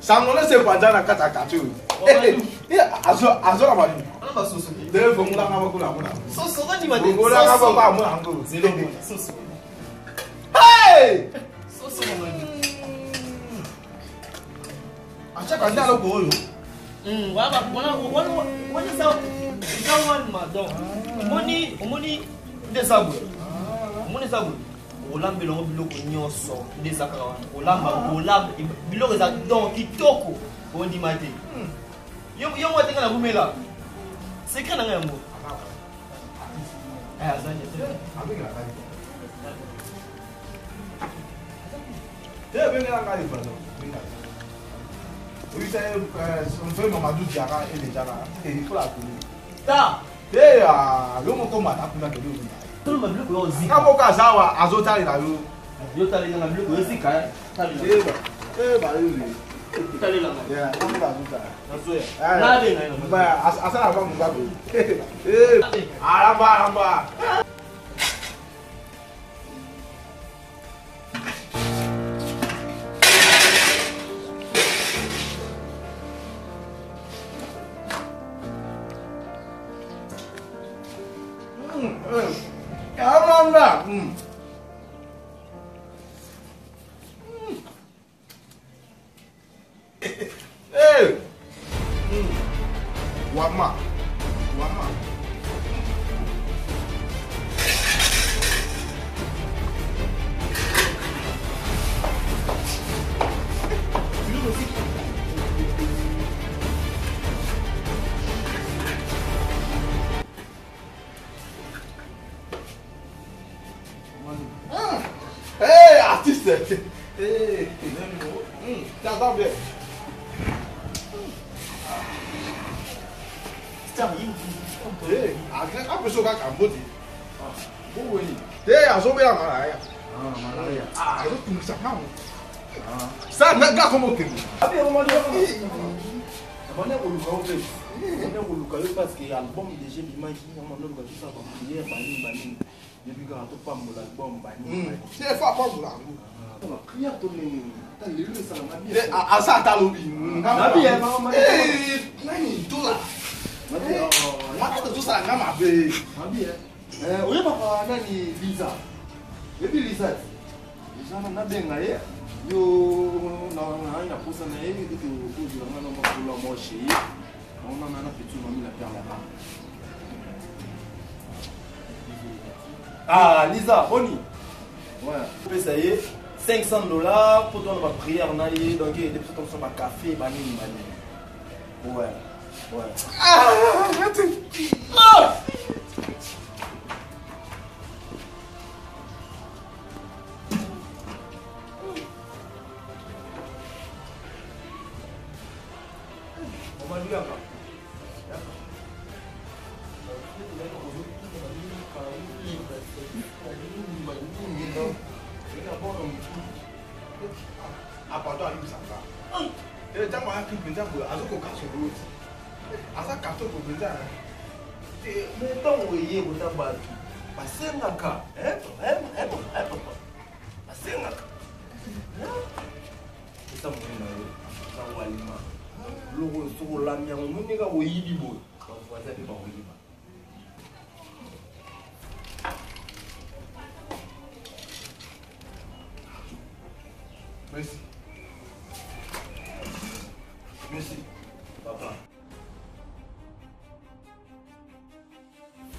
Sango na se kwanja na kata katu. Azo la mali. Ana soso. Dele fo mula ngaba kula mula. Soso ngani made. Mula ngaba kwa mula ngo. Zero soso. Hey! Soso mama. Acha kanja lo ko yo. Wana sawan madon. Omoni desabu. Omoni sabu. Olambe longo biloko nyonso ndezaka wana. Olamba biloko za donc kitoko ondi mate. Yo mwatenga na bumela. Secret na ngambo. Azanye. Avec la taille. Venez la taille, pardon. Oui, c'est on fait Mamadou Diara et les Diara. Il faut la tenir. Ta. Yo moko mata kuna de yo. Tout le monde le zi. Kamo ka sawa azotali na yo. Yo tali na biloko yo sika. Tali. Ba yo. Tali la. Yeah, kamo ka azotali. Nazoya. Na be na. Ba asala ba mu ba. Aramba. Caramba! Hey! Wama. Hey, artiste! Hey, t'entends bien? Hey, a pessoa que acabou de. Boa aí. Hey, a zombie lá, Malaria. Malaria. Eu tô com essa mão. Sabe, não dá como que. Abi, eu mando. Abone o lugar o bem. Abone o lugar eu parce que album de l'image, on m'a donné tout ça pour prier, bani. Depuis quand on pas mon album bani. C'est pas pour là. On prier ton t'as lu ça na bien. A ça ta lobby. Na bien, maman. Eh, nani tout là. Mata tout ça na ma be. Na bien. Oye papa nani Lisa. Ebi Lisa. Lisa na benga ye. Yo na posa na ye que tu na na ma moche. On a na petit mami la perle là. Ah, Lisa, Bonnie. Ouais. Ça y est, $500 pour donner ma prière. Donc, il y a des petits comme ça, ma café, ma mine. Ouais. Ah! On va lui avoir. Appartement à Lusaka. Et tant moi qui vient pour azuko kaso road. Asa kaso ko vient. Mais tant oye bota batu. Basengaka, basengaka. Esa mwana yo. Sa walima. Logo soko la miango muninga oyibi boy. Ba voisin pe ba oyiba. Merci.